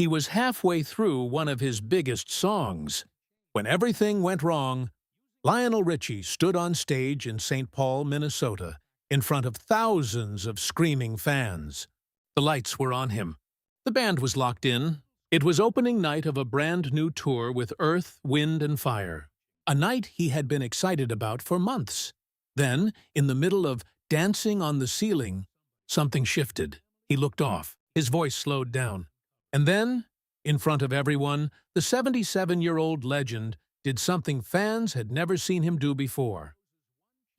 He was halfway through one of his biggest songs. When everything went wrong, Lionel Richie stood on stage in St. Paul, Minnesota, in front of thousands of screaming fans. The lights were on him. The band was locked in. It was opening night of a brand new tour with Earth, Wind and Fire, a night he had been excited about for months. Then, in the middle of Dancing on the Ceiling, something shifted. He looked off. His voice slowed down. And then, in front of everyone, the 77-year-old legend did something fans had never seen him do before.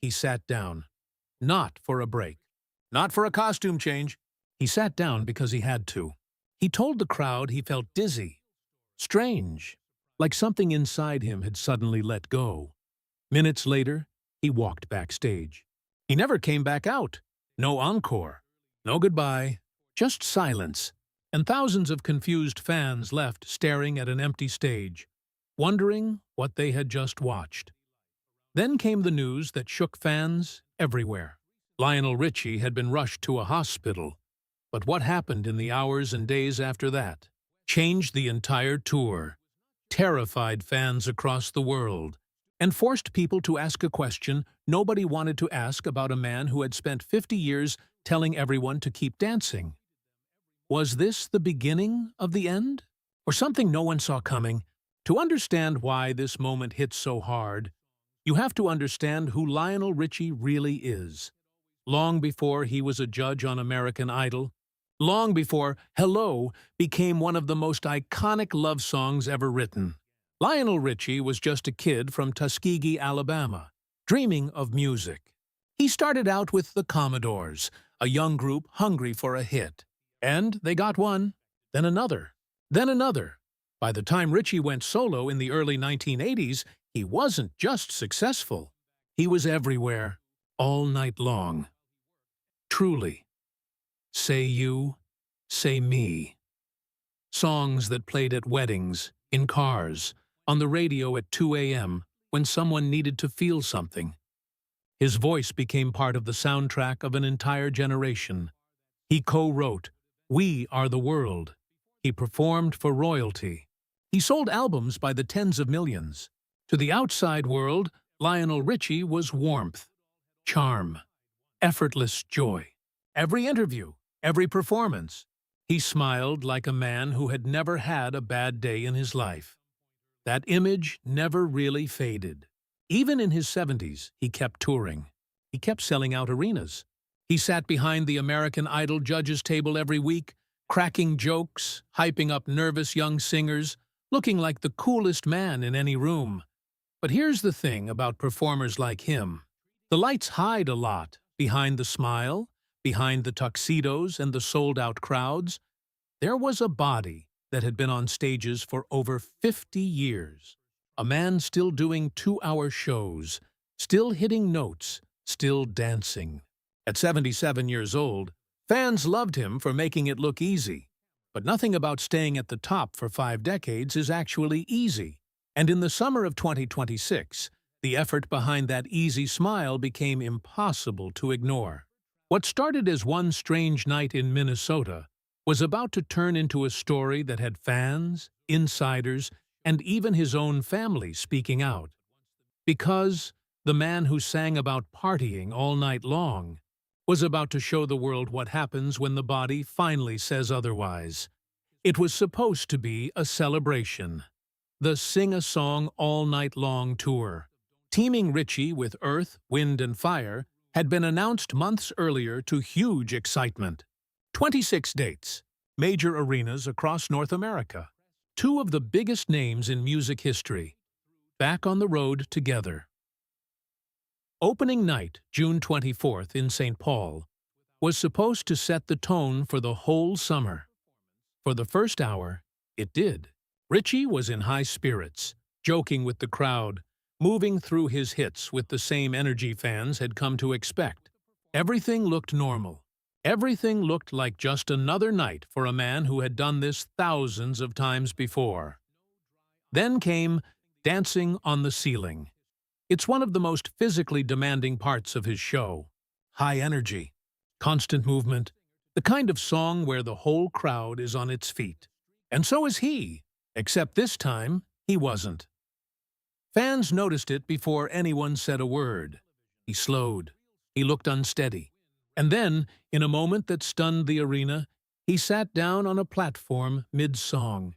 He sat down. Not for a break. Not for a costume change. He sat down because he had to. He told the crowd he felt dizzy, strange, like something inside him had suddenly let go. Minutes later, he walked backstage. He never came back out. No encore. No goodbye. Just silence. And thousands of confused fans left staring at an empty stage, wondering what they had just watched. Then came the news that shook fans everywhere. Lionel Richie had been rushed to a hospital. But what happened in the hours and days after that changed the entire tour, terrified fans across the world, and forced people to ask a question nobody wanted to ask about a man who had spent 50 years telling everyone to keep dancing. Was this the beginning of the end? Or something no one saw coming? To understand why this moment hit so hard, you have to understand who Lionel Richie really is. Long before he was a judge on American Idol, long before Hello became one of the most iconic love songs ever written, Lionel Richie was just a kid from Tuskegee, Alabama, dreaming of music. He started out with the Commodores, a young group hungry for a hit. And they got one, then another, then another. By the time Richie went solo in the early 1980s, he wasn't just successful. He was everywhere, all night long. Truly. Say You, Say Me. Songs that played at weddings, in cars, on the radio at 2 a.m. when someone needed to feel something. His voice became part of the soundtrack of an entire generation. He co-wrote We Are the World. He performed for royalty. He sold albums by the tens of millions. To the outside world, Lionel Richie was warmth, charm, effortless joy. Every interview, every performance, he smiled like a man who had never had a bad day in his life. That image never really faded. Even in his 70s, he kept touring. He kept selling out arenas. He sat behind the American Idol judges' table every week, cracking jokes, hyping up nervous young singers, looking like the coolest man in any room. But here's the thing about performers like him. The lights hide a lot behind the smile, behind the tuxedos and the sold-out crowds. There was a body that had been on stages for over 50 years. A man still doing 2-hour shows, still hitting notes, still dancing. At 77 years old, fans loved him for making it look easy. But nothing about staying at the top for 5 decades is actually easy. And in the summer of 2026, the effort behind that easy smile became impossible to ignore. What started as one strange night in Minnesota was about to turn into a story that had fans, insiders, and even his own family speaking out. Because the man who sang about partying all night long was about to show the world what happens when the body finally says otherwise. It was supposed to be a celebration. The Sing a Song All Night Long tour, teaming Richie with Earth, Wind and Fire, had been announced months earlier to huge excitement. 26 dates, major arenas across North America. 2 of the biggest names in music history, back on the road together. Opening night, June 24th in St. Paul, was supposed to set the tone for the whole summer. For the first hour, it did. Richie was in high spirits, joking with the crowd, moving through his hits with the same energy fans had come to expect. Everything looked normal. Everything looked like just another night for a man who had done this thousands of times before. Then came Dancing on the Ceiling. It's one of the most physically demanding parts of his show. High energy, constant movement, the kind of song where the whole crowd is on its feet. And so is he, except this time he wasn't. Fans noticed it before anyone said a word. He slowed. He looked unsteady. And then, in a moment that stunned the arena, he sat down on a platform mid-song.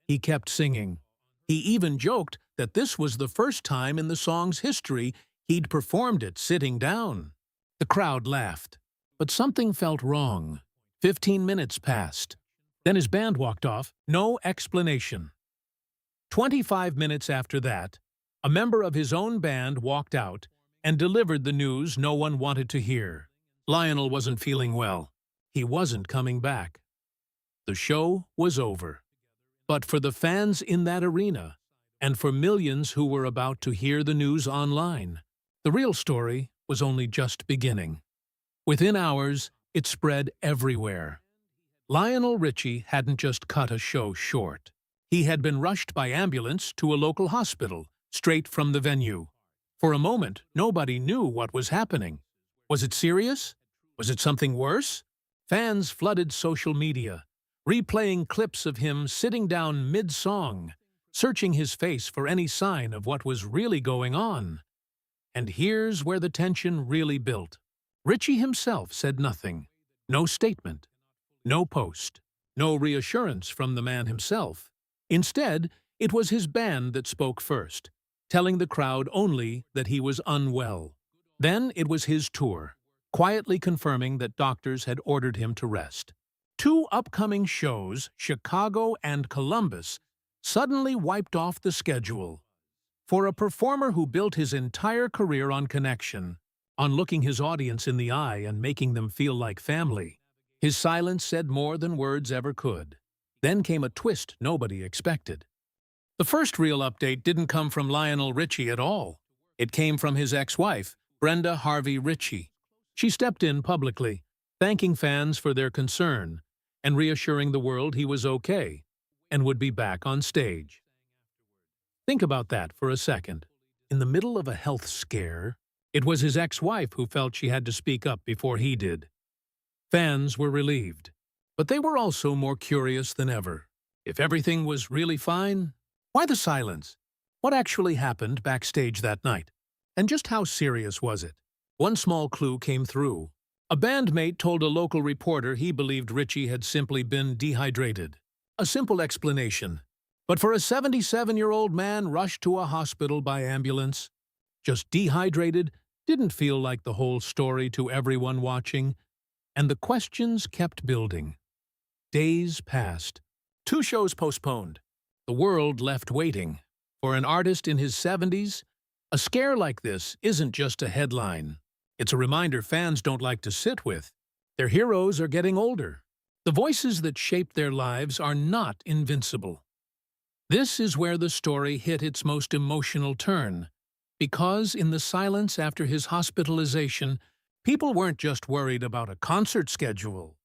He kept singing. He even joked that this was the first time in the song's history he'd performed it sitting down. The crowd laughed. But something felt wrong. 15 minutes passed. Then his band walked off, no explanation. 25 minutes after that, a member of his own band walked out and delivered the news no one wanted to hear. Lionel wasn't feeling well. He wasn't coming back. The show was over. But for the fans in that arena, and for millions who were about to hear the news online, the real story was only just beginning. Within hours, it spread everywhere. Lionel Richie hadn't just cut a show short. He had been rushed by ambulance to a local hospital, straight from the venue. For a moment, nobody knew what was happening. Was it serious? Was it something worse? Fans flooded social media, replaying clips of him sitting down mid-song, searching his face for any sign of what was really going on. And here's where the tension really built. Richie himself said nothing. No statement. No post. No reassurance from the man himself. Instead, it was his band that spoke first, telling the crowd only that he was unwell. Then it was his tour, quietly confirming that doctors had ordered him to rest. 2 upcoming shows, Chicago and Columbus, suddenly wiped off the schedule. For a performer who built his entire career on connection, on looking his audience in the eye and making them feel like family, his silence said more than words ever could. Then came a twist nobody expected. The first real update didn't come from Lionel Richie at all. It came from his ex-wife, Brenda Harvey Richie. She stepped in publicly, thanking fans for their concern and reassuring the world he was okay and would be back on stage. Think about that for a second. In the middle of a health scare, it was his ex-wife who felt she had to speak up before he did. Fans were relieved, but they were also more curious than ever. If everything was really fine, why the silence? What actually happened backstage that night? And just how serious was it? One small clue came through. A bandmate told a local reporter he believed Richie had simply been dehydrated. A simple explanation. But for a 77-year-old man rushed to a hospital by ambulance, just dehydrated didn't feel like the whole story to everyone watching, and the questions kept building. Days passed. 2 shows postponed. The world left waiting. For an artist in his 70s, a scare like this isn't just a headline. It's a reminder fans don't like to sit with. Their heroes are getting older. The voices that shaped their lives are not invincible. This is where the story hit its most emotional turn, because in the silence after his hospitalization, people weren't just worried about a concert schedule.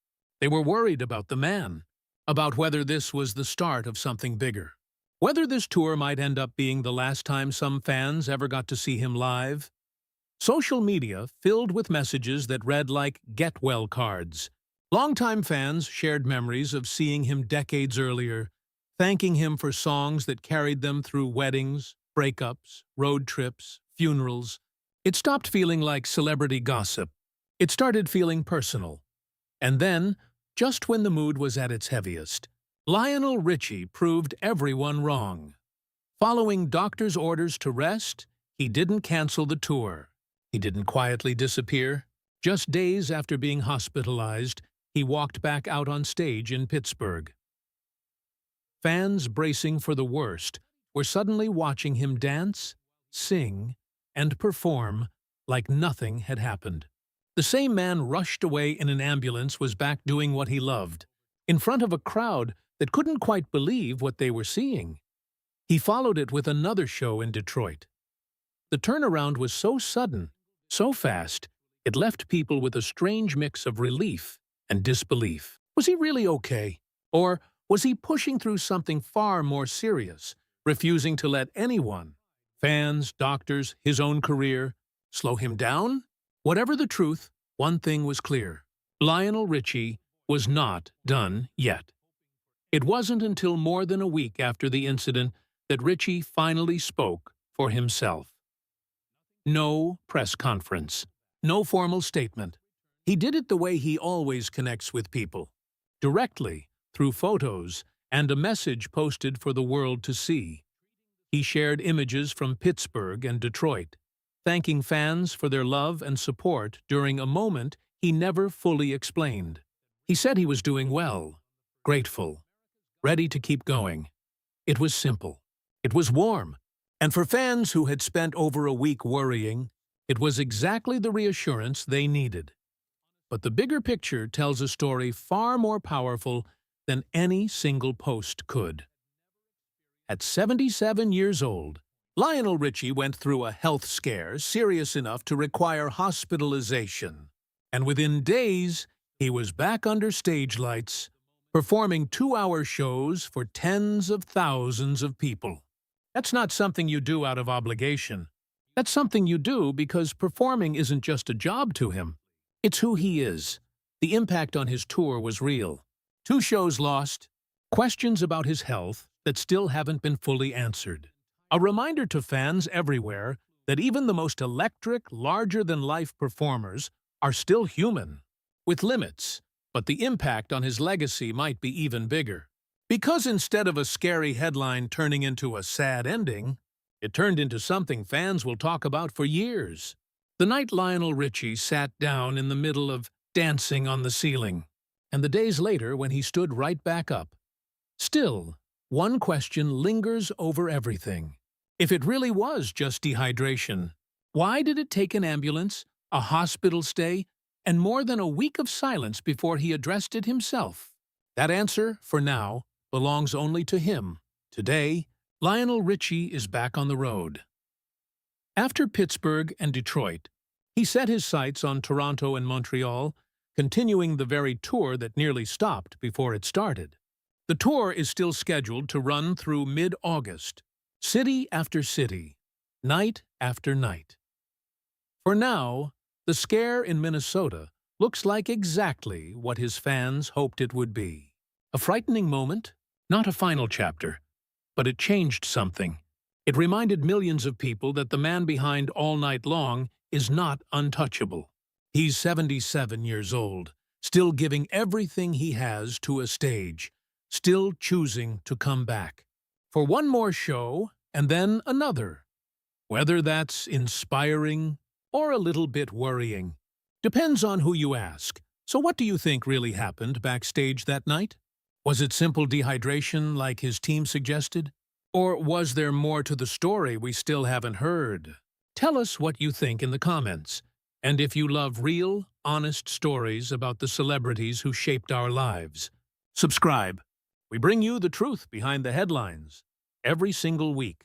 They were worried about the man, about whether this was the start of something bigger. Whether this tour might end up being the last time some fans ever got to see him live. Social media filled with messages that read like get well cards. Longtime fans shared memories of seeing him decades earlier, thanking him for songs that carried them through weddings, breakups, road trips, funerals. It stopped feeling like celebrity gossip. It started feeling personal. And then, just when the mood was at its heaviest, Lionel Richie proved everyone wrong. Following doctor's orders to rest, he didn't cancel the tour. He didn't quietly disappear. Just days after being hospitalized, he walked back out on stage in Pittsburgh. Fans bracing for the worst were suddenly watching him dance, sing, and perform like nothing had happened. The same man rushed away in an ambulance was back doing what he loved, in front of a crowd that couldn't quite believe what they were seeing. He followed it with another show in Detroit. The turnaround was so sudden, so fast, it left people with a strange mix of relief and disbelief. Was he really okay? Or was he pushing through something far more serious, refusing to let anyone, fans, doctors, his own career, slow him down? Whatever the truth, one thing was clear. Lionel Richie was not done yet. It wasn't until more than a week after the incident that Richie finally spoke for himself. No press conference. No formal statement. He did it the way he always connects with people. Directly, through photos and a message posted for the world to see. He shared images from Pittsburgh and Detroit, thanking fans for their love and support during a moment he never fully explained. He said he was doing well, grateful, ready to keep going. It was simple. It was warm. And for fans who had spent over a week worrying, it was exactly the reassurance they needed. But the bigger picture tells a story far more powerful than any single post could. At 77 years old, Lionel Richie went through a health scare serious enough to require hospitalization. And within days, he was back under stage lights, performing 2-hour shows for tens of thousands of people. That's not something you do out of obligation. That's something you do because performing isn't just a job to him. It's who he is. The impact on his tour was real. 2 shows lost, questions about his health that still haven't been fully answered. A reminder to fans everywhere that even the most electric, larger-than-life performers are still human, with limits, but the impact on his legacy might be even bigger. Because instead of a scary headline turning into a sad ending, it turned into something fans will talk about for years. The night Lionel Richie sat down in the middle of Dancing on the Ceiling, and the days later when he stood right back up. Still, one question lingers over everything. If it really was just dehydration, why did it take an ambulance, a hospital stay, and more than a week of silence before he addressed it himself? That answer, for now, belongs only to him. Today, Lionel Richie is back on the road. After Pittsburgh and Detroit, he set his sights on Toronto and Montreal, continuing the very tour that nearly stopped before it started. The tour is still scheduled to run through mid-August, city after city, night after night. For now, the scare in Minnesota looks like exactly what his fans hoped it would be. A frightening moment, not a final chapter, but it changed something. It reminded millions of people that the man behind All Night Long is not untouchable. He's 77 years old, still giving everything he has to a stage, still choosing to come back. For one more show, and then another. Whether that's inspiring or a little bit worrying, depends on who you ask. So what do you think really happened backstage that night? Was it simple dehydration like his team suggested? Or was there more to the story we still haven't heard? Tell us what you think in the comments. And if you love real, honest stories about the celebrities who shaped our lives, subscribe. We bring you the truth behind the headlines every single week.